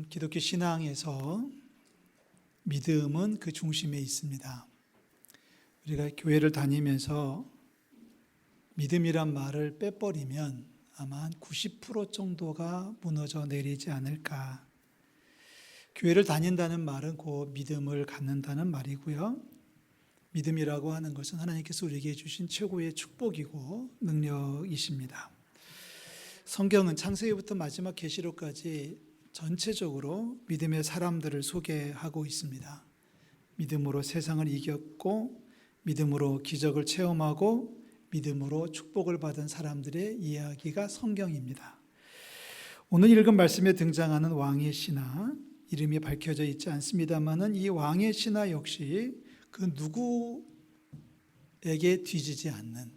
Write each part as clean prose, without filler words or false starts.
기독교 신앙에서 믿음은 그 중심에 있습니다. 우리가 교회를 다니면서 믿음이란 말을 빼버리면 아마 한 90% 정도가 무너져 내리지 않을까. 교회를 다닌다는 말은 그 믿음을 갖는다는 말이고요. 믿음이라고 하는 것은 하나님께서 우리에게 주신 최고의 축복이고 능력이십니다. 성경은 창세기부터 마지막 계시록까지 전체적으로 믿음의 사람들을 소개하고 있습니다. 믿음으로 세상을 이겼고, 믿음으로 기적을 체험하고, 믿음으로 축복을 받은 사람들의 이야기가 성경입니다. 오늘 읽은 말씀에 등장하는 왕의 신하, 이름이 밝혀져 있지 않습니다만은 이 왕의 신하 역시 그 누구에게 뒤지지 않는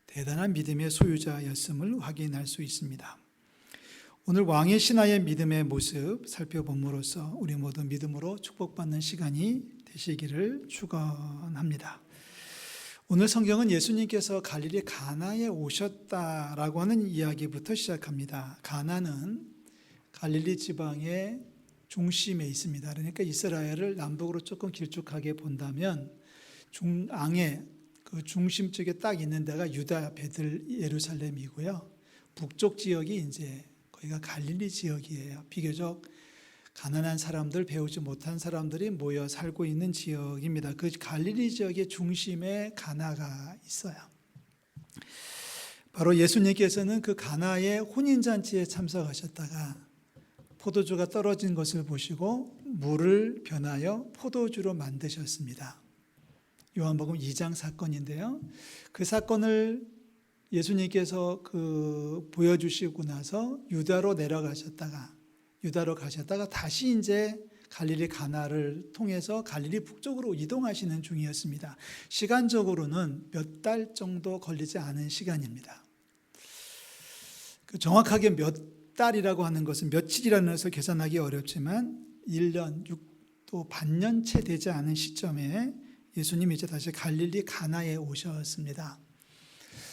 대단한 믿음의 소유자였음을 확인할 수 있습니다. 오늘 왕의 신하의 믿음의 모습 살펴봄으로써 우리 모두 믿음으로 축복받는 시간이 되시기를 축원합니다. 오늘 성경은 예수님께서 갈릴리 가나에 오셨다라고 하는 이야기부터 시작합니다. 가나는 갈릴리 지방의 중심에 있습니다. 그러니까 이스라엘을 남북으로 조금 길쭉하게 본다면 중앙에 그 중심 쪽에 딱 있는 데가 유다 베들 예루살렘이고요. 북쪽 지역이 이제 거기가 갈릴리 지역이에요. 비교적 가난한 사람들, 배우지 못한 사람들이 모여 살고 있는 지역입니다. 그 갈릴리 지역의 중심에 가나가 있어요. 바로 예수님께서는 그 가나의 혼인잔치에 참석하셨다가 포도주가 떨어진 것을 보시고 물을 변하여 포도주로 만드셨습니다. 요한복음 2장 사건인데요. 그 사건을 예수님께서 보여주시고 나서 유다로 가셨다가 다시 이제 갈릴리 가나를 통해서 갈릴리 북쪽으로 이동하시는 중이었습니다. 시간적으로는 몇 달 정도 걸리지 않은 시간입니다. 정확하게 몇 달이라고 하는 것은 며칠이라는 것을 계산하기 어렵지만 1년, 또 반년 채 되지 않은 시점에 예수님이 이제 다시 갈릴리 가나에 오셨습니다.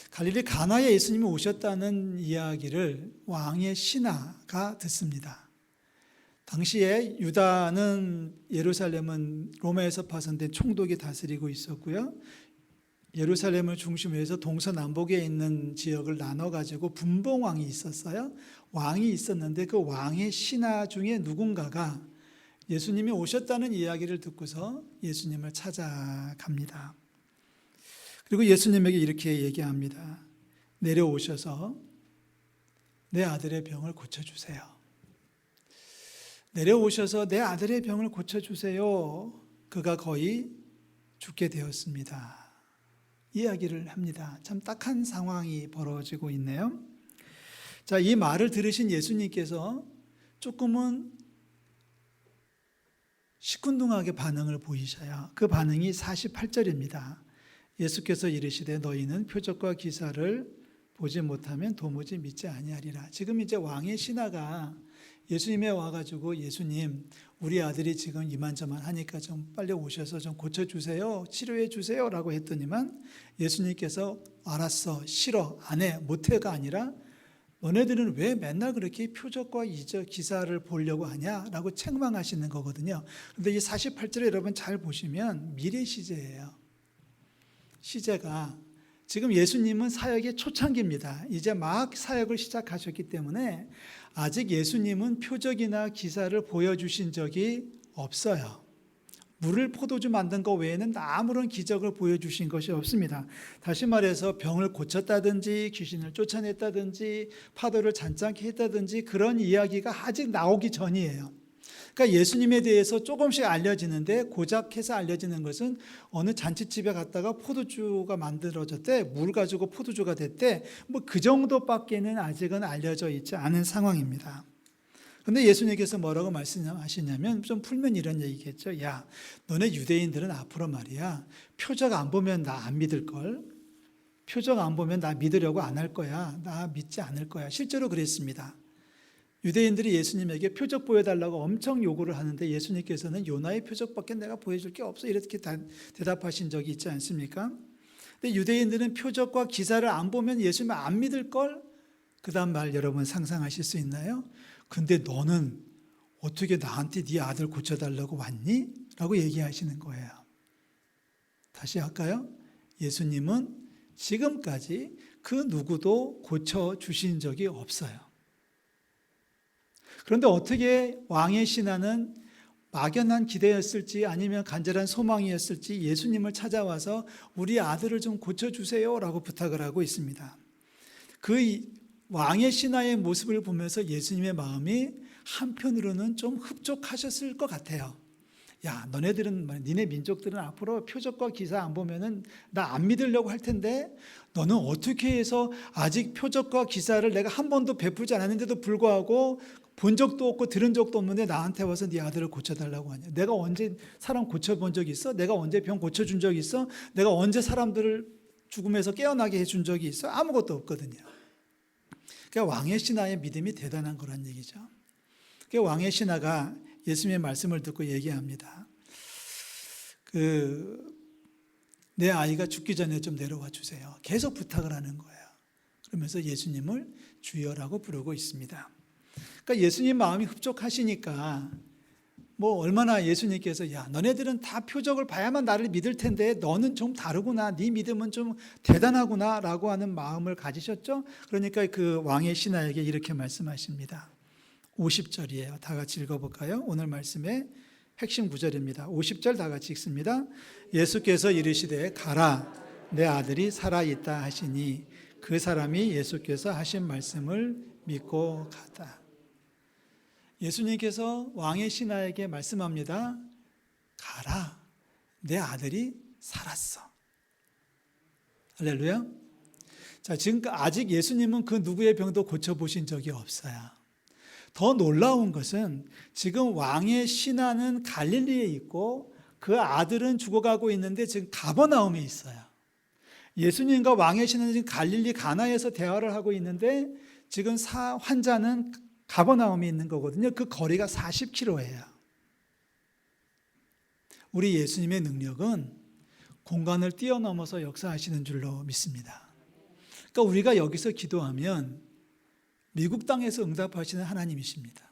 갈릴리 가나에 예수님이 오셨다는 이야기를 왕의 신하가 듣습니다. 당시에 유다는 예루살렘은 로마에서 파손된 총독이 다스리고 있었고요. 예루살렘을 중심으로 해서 동서남북에 있는 지역을 나눠가지고 분봉왕이 있었어요. 왕이 있었는데 그 왕의 신하 중에 누군가가 예수님이 오셨다는 이야기를 듣고서 예수님을 찾아갑니다. 그리고 예수님에게 이렇게 얘기합니다. 내려오셔서 내 아들의 병을 고쳐주세요. 내려오셔서 내 아들의 병을 고쳐주세요. 그가 거의 죽게 되었습니다. 이야기를 합니다. 참 딱한 상황이 벌어지고 있네요. 자, 이 말을 들으신 예수님께서 조금은 시큰둥하게 반응을 보이셔요. 그 반응이 48절입니다. 예수께서 이르시되 너희는 표적과 기사를 보지 못하면 도무지 믿지 아니하리라. 지금 이제 왕의 신하가 예수님에 와가지고 예수님, 우리 아들이 지금 이만저만 하니까 좀 빨리 오셔서 좀 고쳐주세요, 치료해 주세요 라고 했더니만 예수님께서 알았어, 싫어, 안 해, 못해가 아니라 너네들은 왜 맨날 그렇게 표적과 기사를 보려고 하냐라고 책망하시는 거거든요. 그런데 이 48절에 여러분 잘 보시면 미래 시제예요. 시제가 지금 예수님은 사역의 초창기입니다. 이제 막 사역을 시작하셨기 때문에 아직 예수님은 표적이나 기사를 보여주신 적이 없어요. 물을 포도주 만든 것 외에는 아무런 기적을 보여주신 것이 없습니다. 다시 말해서 병을 고쳤다든지 귀신을 쫓아냈다든지 파도를 잔잔케 했다든지 그런 이야기가 아직 나오기 전이에요. 그러니까 예수님에 대해서 조금씩 알려지는데 고작 해서 알려지는 것은 어느 잔치집에 갔다가 포도주가 만들어졌대, 물 가지고 포도주가 됐대, 그 정도밖에는 아직은 알려져 있지 않은 상황입니다. 그런데 예수님께서 뭐라고 말씀하시냐면 좀 풀면 이런 얘기겠죠. 야, 너네 유대인들은 앞으로 말이야, 표적 안 보면 나 안 믿을걸? 표적 안 보면 나 믿으려고 안 할 거야. 나 믿지 않을 거야. 실제로 그랬습니다. 유대인들이 예수님에게 표적 보여달라고 엄청 요구를 하는데 예수님께서는 요나의 표적밖에 내가 보여줄 게 없어 이렇게 대답하신 적이 있지 않습니까? 근데 유대인들은 표적과 기사를 안 보면 예수님을 안 믿을걸? 그 다음 말 여러분 상상하실 수 있나요? 근데 너는 어떻게 나한테 네 아들 고쳐달라고 왔니? 라고 얘기하시는 거예요. 다시 할까요? 예수님은 지금까지 그 누구도 고쳐주신 적이 없어요. 그런데 어떻게 왕의 신하는 막연한 기대였을지 아니면 간절한 소망이었을지 예수님을 찾아와서 우리 아들을 좀 고쳐주세요 라고 부탁을 하고 있습니다. 그 왕의 신하의 모습을 보면서 예수님의 마음이 한편으로는 좀 흡족하셨을 것 같아요. 야, 니네 민족들은 앞으로 표적과 기사 안 보면은 나 안 믿으려고 할 텐데 너는 어떻게 해서 아직 표적과 기사를 내가 한 번도 베풀지 않았는데도 불구하고 본 적도 없고 들은 적도 없는데 나한테 와서 네 아들을 고쳐달라고 하냐. 내가 언제 사람 고쳐본 적 있어? 내가 언제 병 고쳐준 적 있어? 내가 언제 사람들을 죽음에서 깨어나게 해준 적이 있어? 아무것도 없거든요. 그러니까 왕의 신하의 믿음이 대단한 거란 얘기죠. 그러니까 왕의 신하가 예수님의 말씀을 듣고 얘기합니다. 내 아이가 죽기 전에 좀 내려와 주세요. 계속 부탁을 하는 거예요. 그러면서 예수님을 주여라고 부르고 있습니다. 그러니까 예수님 마음이 흡족하시니까 얼마나 예수님께서 야, 너네들은 다 표적을 봐야만 나를 믿을 텐데 너는 좀 다르구나. 네 믿음은 좀 대단하구나 라고 하는 마음을 가지셨죠. 그러니까 그 왕의 신하에게 이렇게 말씀하십니다. 50절이에요. 다 같이 읽어볼까요? 오늘 말씀의 핵심 구절입니다. 50절 다 같이 읽습니다. 예수께서 이르시되 가라 내 아들이 살아있다 하시니 그 사람이 예수께서 하신 말씀을 믿고 가다. 예수님께서 왕의 신하에게 말씀합니다. 가라 내 아들이 살았어. 할렐루야. 자, 지금 아직 예수님은 그 누구의 병도 고쳐보신 적이 없어요. 더 놀라운 것은 지금 왕의 신하는 갈릴리에 있고 그 아들은 죽어가고 있는데 지금 가버나움에 있어요. 예수님과 왕의 신하는 지금 갈릴리 가나에서 대화를 하고 있는데 지금 환자는 가버나움에 있는 거거든요. 그 거리가 40km예요. 우리 예수님의 능력은 공간을 뛰어넘어서 역사하시는 줄로 믿습니다. 그러니까 우리가 여기서 기도하면 미국 땅에서 응답하시는 하나님이십니다.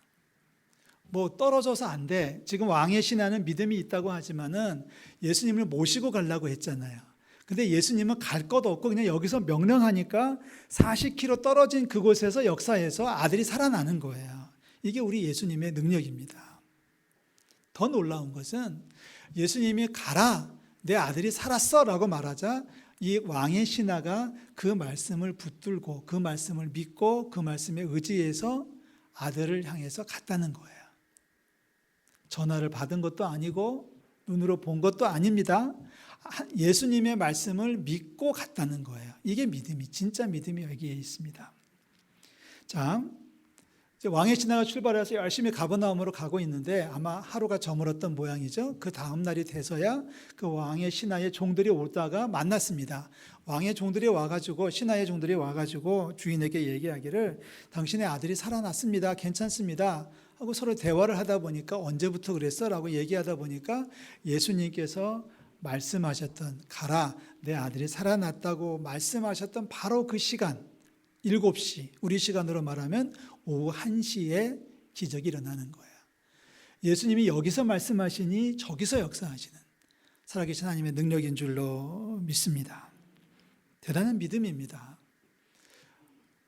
떨어져서 안 돼. 지금 왕의 신하는 믿음이 있다고 하지만은 예수님을 모시고 가려고 했잖아요. 근데 예수님은 갈 것 없고 그냥 여기서 명령하니까 40km 떨어진 그곳에서 역사해서 아들이 살아나는 거예요. 이게 우리 예수님의 능력입니다. 더 놀라운 것은 예수님이 가라 내 아들이 살았어 라고 말하자 이 왕의 신하가 그 말씀을 붙들고 그 말씀을 믿고 그 말씀에 의지해서 아들을 향해서 갔다는 거예요. 전화를 받은 것도 아니고 눈으로 본 것도 아닙니다. 예수님의 말씀을 믿고 갔다는 거예요. 이게 믿음이, 진짜 믿음이 여기에 있습니다. 자, 이제 왕의 신하가 출발해서 열심히 가버나움으로 가고 있는데 아마 하루가 저물었던 모양이죠. 그 다음 날이 돼서야 그 왕의 신하의 종들이 오다가 만났습니다. 왕의 종들이 와가지고 신하의 종들이 와가지고 주인에게 얘기하기를 당신의 아들이 살아났습니다. 괜찮습니다. 하고 서로 대화를 하다 보니까 언제부터 그랬어? 라고 얘기하다 보니까 예수님께서 말씀하셨던 가라 내 아들이 살아났다고 말씀하셨던 바로 그 시간 7시 우리 시간으로 말하면 오후 1시에 기적이 일어나는 거예요. 예수님이 여기서 말씀하시니 저기서 역사하시는 살아계신 하나님의 능력인 줄로 믿습니다. 대단한 믿음입니다.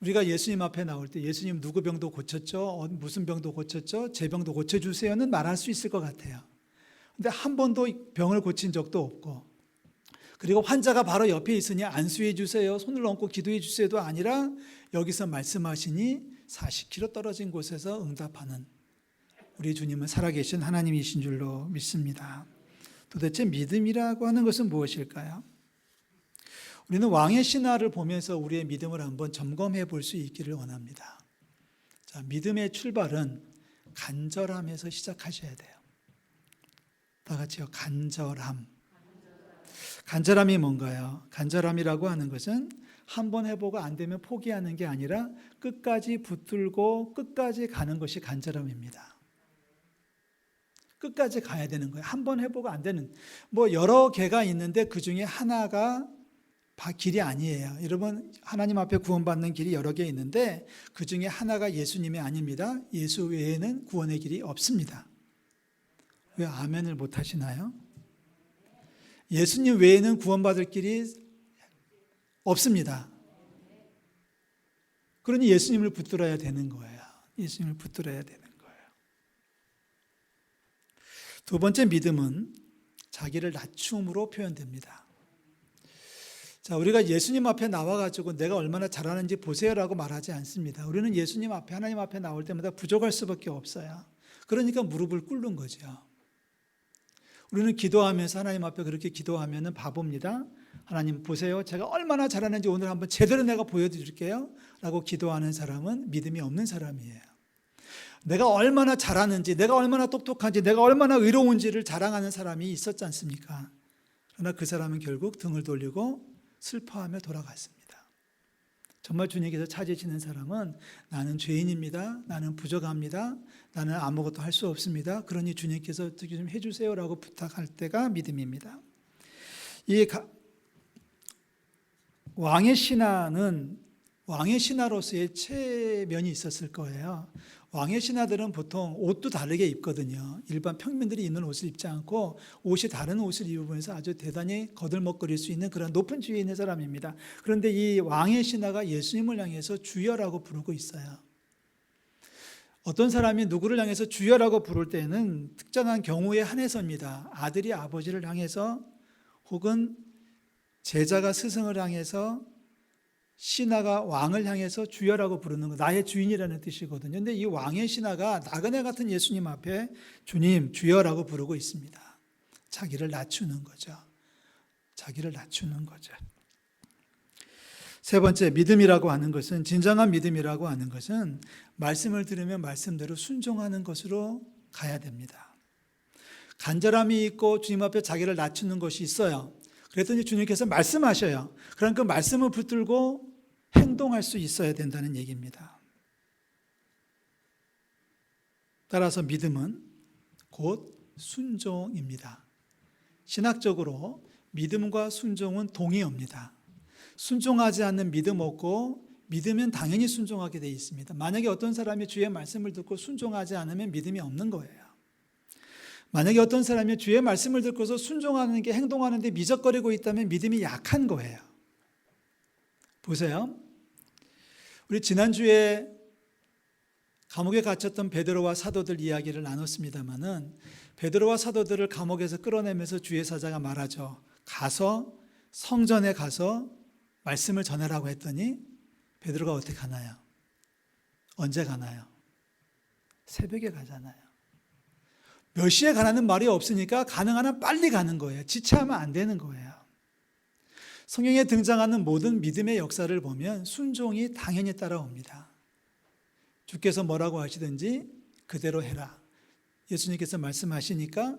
우리가 예수님 앞에 나올 때 예수님 누구 병도 고쳤죠? 무슨 병도 고쳤죠? 제 병도 고쳐주세요는 말할 수 있을 것 같아요. 근데 한 번도 병을 고친 적도 없고 그리고 환자가 바로 옆에 있으니 안수해 주세요, 손을 얹고 기도해 주세요도 아니라 여기서 말씀하시니 40km 떨어진 곳에서 응답하는 우리 주님은 살아계신 하나님이신 줄로 믿습니다. 도대체 믿음이라고 하는 것은 무엇일까요? 우리는 왕의 신하를 보면서 우리의 믿음을 한번 점검해 볼 수 있기를 원합니다. 자, 믿음의 출발은 간절함에서 시작하셔야 돼요. 다 같이요. 간절함. 간절함이 뭔가요? 간절함이라고 하는 것은 한 번 해보고 안 되면 포기하는 게 아니라 끝까지 붙들고 끝까지 가는 것이 간절함입니다. 끝까지 가야 되는 거예요. 한 번 해보고 안 되는 여러 개가 있는데 그 중에 하나가 길이 아니에요. 여러분, 하나님 앞에 구원받는 길이 여러 개 있는데 그 중에 하나가 예수님이 아닙니다. 예수 외에는 구원의 길이 없습니다. 왜 아멘을 못 하시나요? 예수님 외에는 구원받을 길이 없습니다. 그러니 예수님을 붙들어야 되는 거예요. 예수님을 붙들어야 되는 거예요. 두 번째 믿음은 자기를 낮춤으로 표현됩니다. 자, 우리가 예수님 앞에 나와가지고 내가 얼마나 잘하는지 보세요라고 말하지 않습니다. 우리는 예수님 앞에, 하나님 앞에 나올 때마다 부족할 수밖에 없어요. 그러니까 무릎을 꿇는 거죠. 우리는 기도하면서 하나님 앞에 그렇게 기도하면 바보입니다. 하나님 보세요. 제가 얼마나 잘하는지 오늘 한번 제대로 내가 보여드릴게요. 라고 기도하는 사람은 믿음이 없는 사람이에요. 내가 얼마나 잘하는지, 내가 얼마나 똑똑한지, 내가 얼마나 의로운지를 자랑하는 사람이 있었지 않습니까? 그러나 그 사람은 결국 등을 돌리고 슬퍼하며 돌아갔습니다. 정말 주님께서 찾으시는 사람은 나는 죄인입니다. 나는 부족합니다. 나는 아무것도 할 수 없습니다. 그러니 주님께서 어떻게 좀 해주세요라고 부탁할 때가 믿음입니다. 이 왕의 신하는 왕의 신하로서의 체면이 있었을 거예요. 왕의 신하들은 보통 옷도 다르게 입거든요. 일반 평민들이 입는 옷을 입지 않고 옷이 다른 옷을 입으면서 아주 대단히 거들먹거릴 수 있는 그런 높은 지위에 있는 사람입니다. 그런데 이 왕의 신하가 예수님을 향해서 주여라고 부르고 있어요. 어떤 사람이 누구를 향해서 주여라고 부를 때는 특정한 경우에 한해서입니다. 아들이 아버지를 향해서 혹은 제자가 스승을 향해서 신하가 왕을 향해서 주여라고 부르는 거, 나의 주인이라는 뜻이거든요. 그런데 이 왕의 신하가 나그네 같은 예수님 앞에 주님, 주여라고 부르고 있습니다. 자기를 낮추는 거죠. 자기를 낮추는 거죠. 세 번째, 믿음이라고 하는 것은, 진정한 믿음이라고 하는 것은 말씀을 들으면 말씀대로 순종하는 것으로 가야 됩니다. 간절함이 있고 주님 앞에 자기를 낮추는 것이 있어요. 그랬더니 주님께서 말씀하셔요. 그럼 그 말씀을 붙들고 행동할 수 있어야 된다는 얘기입니다. 따라서 믿음은 곧 순종입니다. 신학적으로 믿음과 순종은 동의어입니다. 순종하지 않는 믿음 없고 믿으면 당연히 순종하게 되어 있습니다. 만약에 어떤 사람이 주의 말씀을 듣고 순종하지 않으면 믿음이 없는 거예요. 만약에 어떤 사람이 주의 말씀을 듣고서 순종하는 게 행동하는 데 미적거리고 있다면 믿음이 약한 거예요. 보세요. 우리 지난주에 감옥에 갇혔던 베드로와 사도들 이야기를 나눴습니다마는 베드로와 사도들을 감옥에서 끌어내면서 주의 사자가 말하죠. 가서 성전에 가서 말씀을 전하라고 했더니 베드로가 어떻게 가나요? 언제 가나요? 새벽에 가잖아요. 몇 시에 가라는 말이 없으니까 가능한 한 빨리 가는 거예요. 지체하면 안 되는 거예요. 성경에 등장하는 모든 믿음의 역사를 보면 순종이 당연히 따라옵니다. 주께서 뭐라고 하시든지 그대로 해라. 예수님께서 말씀하시니까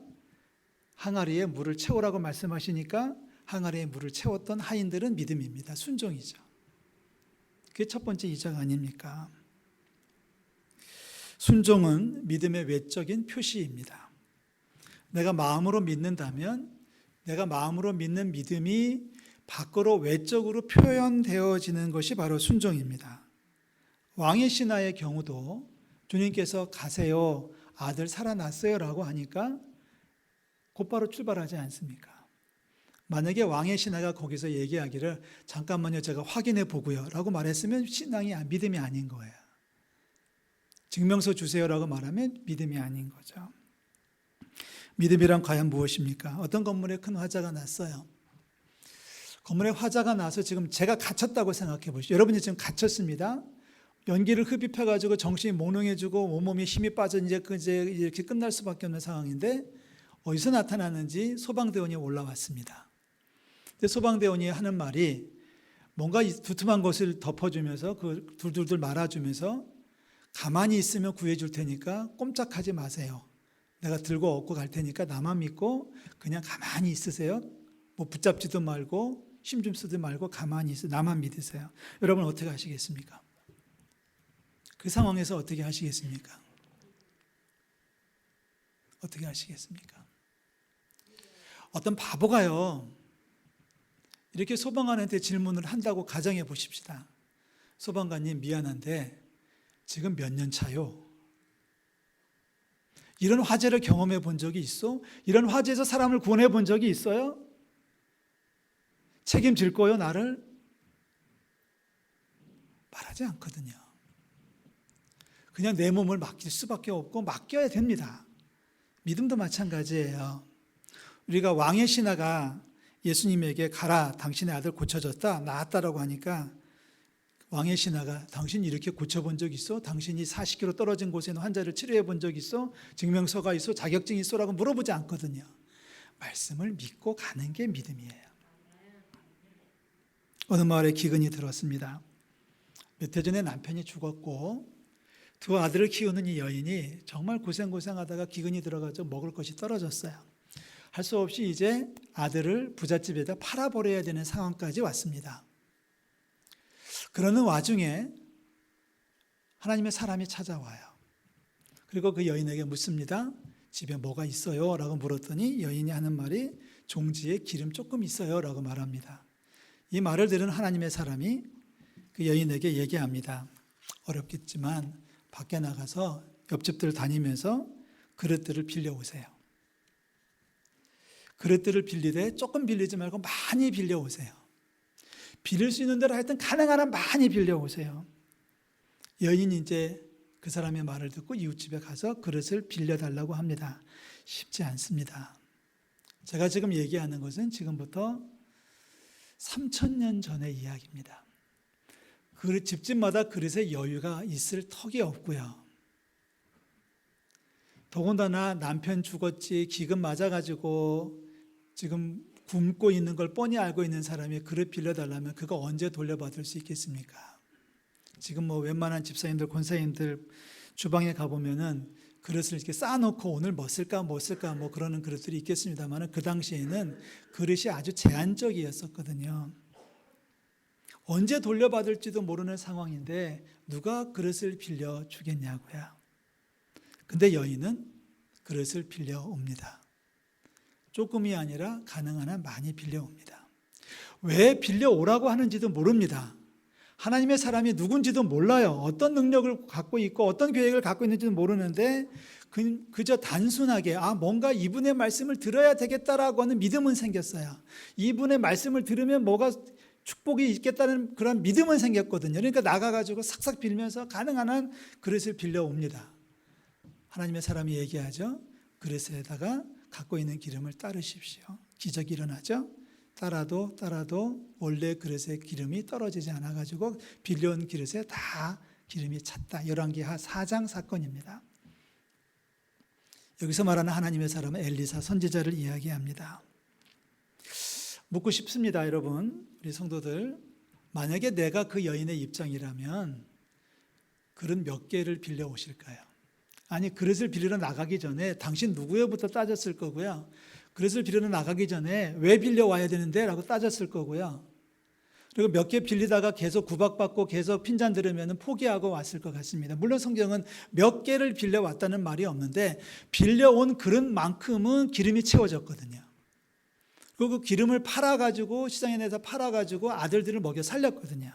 항아리에 물을 채우라고 말씀하시니까 항아리에 물을 채웠던 하인들은 믿음입니다. 순종이죠. 그게 첫 번째 이적 아닙니까? 순종은 믿음의 외적인 표시입니다. 내가 마음으로 믿는다면 내가 마음으로 믿는 믿음이 밖으로 외적으로 표현되어지는 것이 바로 순종입니다. 왕의 신하의 경우도 주님께서 가세요, 아들 살아났어요 라고 하니까 곧바로 출발하지 않습니까? 만약에 왕의 신하가 거기서 얘기하기를 잠깐만요, 제가 확인해 보고요 라고 말했으면 믿음이 아닌 거예요. 증명서 주세요라고 말하면 믿음이 아닌 거죠. 믿음이란 과연 무엇입니까? 어떤 건물에 큰 화재가 났어요. 건물에 화재가 나서 지금 제가 갇혔다고 생각해 보시죠. 여러분이 지금 갇혔습니다. 연기를 흡입해가지고 정신이 몽롱해지고 온몸에 힘이 빠져 이제 이렇게 끝날 수밖에 없는 상황인데 어디서 나타나는지 소방대원이 올라왔습니다. 근데 소방대원이 하는 말이 뭔가 두툼한 것을 덮어주면서 그 둘둘둘 말아주면서 가만히 있으면 구해줄 테니까 꼼짝하지 마세요. 내가 들고 업고 갈 테니까 나만 믿고 그냥 가만히 있으세요. 뭐 붙잡지도 말고 힘 좀 쓰지 말고 가만히 있으세요. 나만 믿으세요. 여러분 어떻게 하시겠습니까? 그 상황에서 어떻게 하시겠습니까? 어떻게 하시겠습니까? 어떤 바보가요, 이렇게 소방관한테 질문을 한다고 가정해 보십시다. 소방관님 미안한데 지금 몇 년 차요? 이런 화재를 경험해 본 적이 있어? 이런 화재에서 사람을 구원해 본 적이 있어요? 책임질 거요, 나를? 말하지 않거든요. 그냥 내 몸을 맡길 수밖에 없고 맡겨야 됩니다. 믿음도 마찬가지예요. 우리가 왕의 신하가 예수님에게 가라, 당신의 아들 고쳐졌다, 나았다라고 하니까 왕의 신하가 당신 이렇게 고쳐본 적 있어? 당신이 40km 떨어진 곳에 있는 환자를 치료해 본 적 있어? 증명서가 있어? 자격증이 있어? 라고 물어보지 않거든요. 말씀을 믿고 가는 게 믿음이에요. 어느 마을에 기근이 들었습니다. 몇 해 전에 남편이 죽었고 두 아들을 키우는 이 여인이 정말 고생하다가 기근이 들어가지고 먹을 것이 떨어졌어요. 할 수 없이 이제 아들을 부잣집에다 팔아버려야 되는 상황까지 왔습니다. 그러는 와중에 하나님의 사람이 찾아와요. 그리고 그 여인에게 묻습니다. 집에 뭐가 있어요? 라고 물었더니 여인이 하는 말이 종지에 기름 조금 있어요 라고 말합니다. 이 말을 들은 하나님의 사람이 그 여인에게 얘기합니다. 어렵겠지만 밖에 나가서 옆집들 다니면서 그릇들을 빌려오세요. 그릇들을 빌리되 조금 빌리지 말고 많이 빌려오세요. 빌릴 수 있는 대로 하여튼 가능한 한 많이 빌려오세요. 여인이 이제 그 사람의 말을 듣고 이웃집에 가서 그릇을 빌려달라고 합니다. 쉽지 않습니다. 제가 지금 얘기하는 것은 지금부터 3000년 전의 이야기입니다. 그 집집마다 그릇에 여유가 있을 턱이 없고요. 더군다나 남편 죽었지 기근 맞아가지고 지금 굶고 있는 걸 뻔히 알고 있는 사람이 그릇 빌려달라면 그거 언제 돌려받을 수 있겠습니까? 지금 뭐 웬만한 집사님들, 권사님들 주방에 가보면은 그릇을 이렇게 쌓아놓고 오늘 뭐 쓸까 뭐 그러는 그릇들이 있겠습니다만 그 당시에는 그릇이 아주 제한적이었었거든요. 언제 돌려받을지도 모르는 상황인데 누가 그릇을 빌려주겠냐고요. 근데 여인은 그릇을 빌려옵니다. 조금이 아니라 가능한 한 많이 빌려옵니다. 왜 빌려오라고 하는지도 모릅니다. 하나님의 사람이 누군지도 몰라요. 어떤 능력을 갖고 있고 어떤 계획을 갖고 있는지도 모르는데 그저 단순하게 뭔가 이분의 말씀을 들어야 되겠다라고 하는 믿음은 생겼어요. 이분의 말씀을 들으면 뭐가 축복이 있겠다는 그런 믿음은 생겼거든요. 그러니까 나가가지고 싹싹 빌면서 가능한 한 그릇을 빌려옵니다. 하나님의 사람이 얘기하죠. 그릇에다가 갖고 있는 기름을 따르십시오. 기적이 일어나죠. 따라도 원래 그릇에 기름이 떨어지지 않아가지고 빌려온 그릇에 다 기름이 찼다. 열왕기하 4장 사건입니다. 여기서 말하는 하나님의 사람은 엘리사 선지자를 이야기합니다. 묻고 싶습니다, 여러분. 우리 성도들, 만약에 내가 그 여인의 입장이라면 그릇 몇 개를 빌려 오실까요? 아니, 그릇을 빌리러 나가기 전에 당신 누구요부터 따졌을 거고요. 그릇을 빌리러 나가기 전에 왜 빌려와야 되는데? 라고 따졌을 거고요. 그리고 몇 개 빌리다가 계속 구박받고 계속 핀잔 들으면 포기하고 왔을 것 같습니다. 물론 성경은 몇 개를 빌려왔다는 말이 없는데 빌려온 그릇만큼은 기름이 채워졌거든요. 그리고 그 기름을 팔아가지고 시장에 내서 팔아가지고 아들들을 먹여 살렸거든요.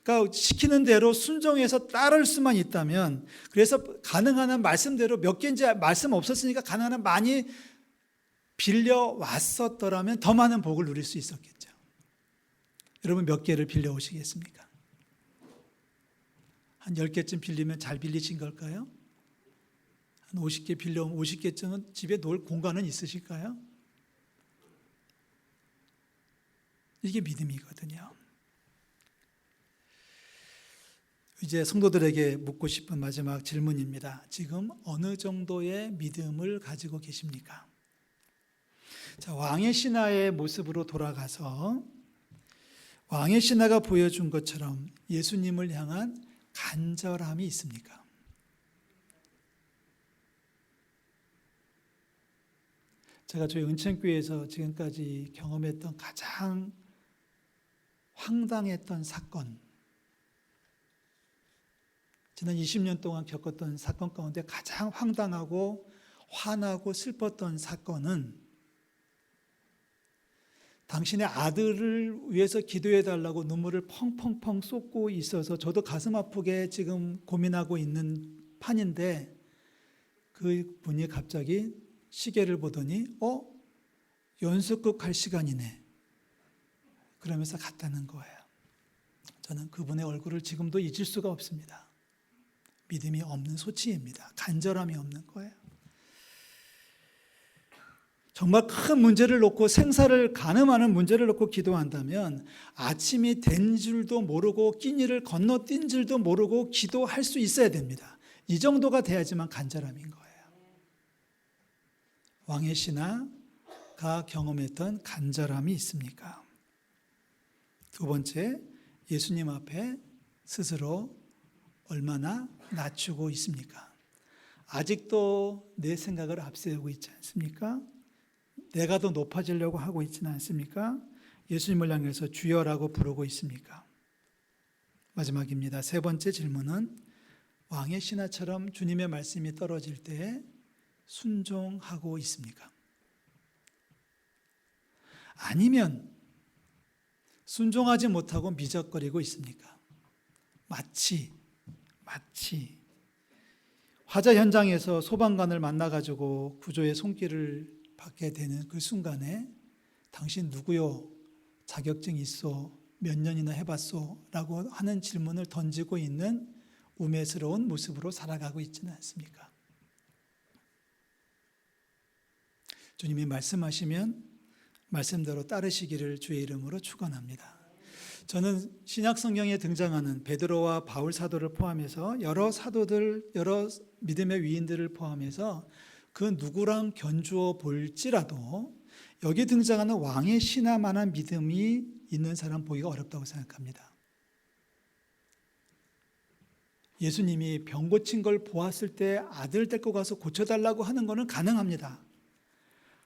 그러니까 시키는 대로 순종해서 따를 수만 있다면, 그래서 가능한 한 말씀대로 몇 개인지 말씀 없었으니까 가능한 한 많이 빌려왔었더라면 더 많은 복을 누릴 수 있었겠죠. 여러분 몇 개를 빌려오시겠습니까? 한 10개쯤 빌리면 잘 빌리신 걸까요? 한 50개 빌려오면 50개쯤은 집에 놓을 공간은 있으실까요? 이게 믿음이거든요. 이제 성도들에게 묻고 싶은 마지막 질문입니다. 지금 어느 정도의 믿음을 가지고 계십니까? 자, 왕의 신하의 모습으로 돌아가서 왕의 신하가 보여준 것처럼 예수님을 향한 간절함이 있습니까? 제가 저희 은천교회에서 지금까지 경험했던 가장 황당했던 사건, 지난 20년 동안 겪었던 사건 가운데 가장 황당하고 화나고 슬펐던 사건은 당신의 아들을 위해서 기도해 달라고 눈물을 펑펑펑 쏟고 있어서 저도 가슴 아프게 지금 고민하고 있는 판인데 그 분이 갑자기 시계를 보더니 연습극 할 시간이네. 그러면서 갔다는 거예요. 저는 그분의 얼굴을 지금도 잊을 수가 없습니다. 믿음이 없는 소치입니다. 간절함이 없는 거예요. 정말 큰 문제를 놓고 생사를 가늠하는 문제를 놓고 기도한다면 아침이 된 줄도 모르고 끼니를 건너뛴 줄도 모르고 기도할 수 있어야 됩니다. 이 정도가 돼야지만 간절함인 거예요. 왕의 신하가 경험했던 간절함이 있습니까? 두 번째, 예수님 앞에 스스로 얼마나 낮추고 있습니까? 아직도 내 생각을 앞세우고 있지 않습니까? 내가 더 높아지려고 하고 있지는 않습니까? 예수님을 향해서 주여라고 부르고 있습니까? 마지막입니다. 세 번째 질문은 왕의 신하처럼 주님의 말씀이 떨어질 때 순종하고 있습니까? 아니면 순종하지 못하고 미적거리고 있습니까? 마치 화재 현장에서 소방관을 만나가지고 구조의 손길을 받게 되는 그 순간에 당신 누구요? 자격증 있어? 몇 년이나 해봤어? 라고 하는 질문을 던지고 있는 우매스러운 모습으로 살아가고 있지는 않습니까? 주님이 말씀하시면 말씀대로 따르시기를 주의 이름으로 축원합니다. 저는 신약 성경에 등장하는 베드로와 바울 사도를 포함해서 여러 사도들, 여러 믿음의 위인들을 포함해서 그 누구랑 견주어 볼지라도 여기 등장하는 왕의 신하만한 믿음이 있는 사람 보기가 어렵다고 생각합니다. 예수님이 병 고친 걸 보았을 때 아들 데리고 가서 고쳐달라고 하는 것은 가능합니다.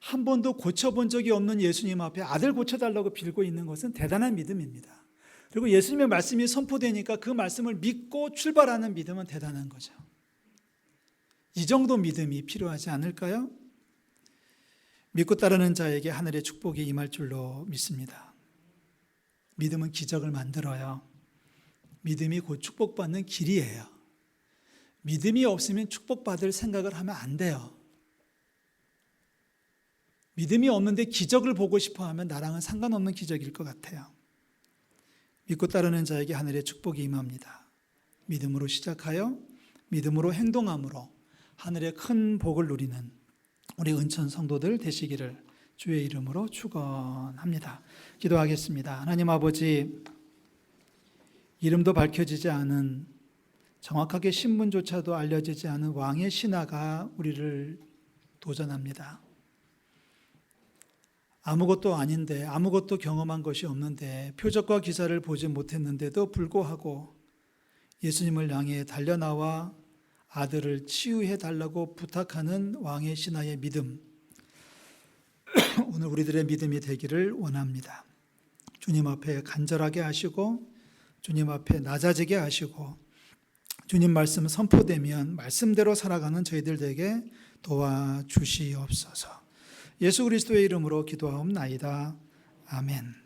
한 번도 고쳐본 적이 없는 예수님 앞에 아들 고쳐달라고 빌고 있는 것은 대단한 믿음입니다. 그리고 예수님의 말씀이 선포되니까 그 말씀을 믿고 출발하는 믿음은 대단한 거죠. 이 정도 믿음이 필요하지 않을까요? 믿고 따르는 자에게 하늘의 축복이 임할 줄로 믿습니다. 믿음은 기적을 만들어요. 믿음이 곧 축복받는 길이에요. 믿음이 없으면 축복받을 생각을 하면 안 돼요. 믿음이 없는데 기적을 보고 싶어 하면 나랑은 상관없는 기적일 것 같아요. 믿고 따르는 자에게 하늘의 축복이 임합니다. 믿음으로 시작하여 믿음으로 행동함으로 하늘의 큰 복을 누리는 우리 은천 성도들 되시기를 주의 이름으로 축원합니다. 기도하겠습니다. 하나님 아버지, 이름도 밝혀지지 않은, 정확하게 신분조차도 알려지지 않은 왕의 신하가 우리를 도전합니다. 아무것도 아닌데, 아무것도 경험한 것이 없는데, 표적과 기사를 보지 못했는데도 불구하고 예수님을 향해 달려나와 아들을 치유해 달라고 부탁하는 왕의 신하의 믿음, 오늘 우리들의 믿음이 되기를 원합니다. 주님 앞에 간절하게 하시고 주님 앞에 낮아지게 하시고 주님 말씀 선포되면 말씀대로 살아가는 저희들 되게 도와주시옵소서. 예수 그리스도의 이름으로 기도하옵나이다. 아멘.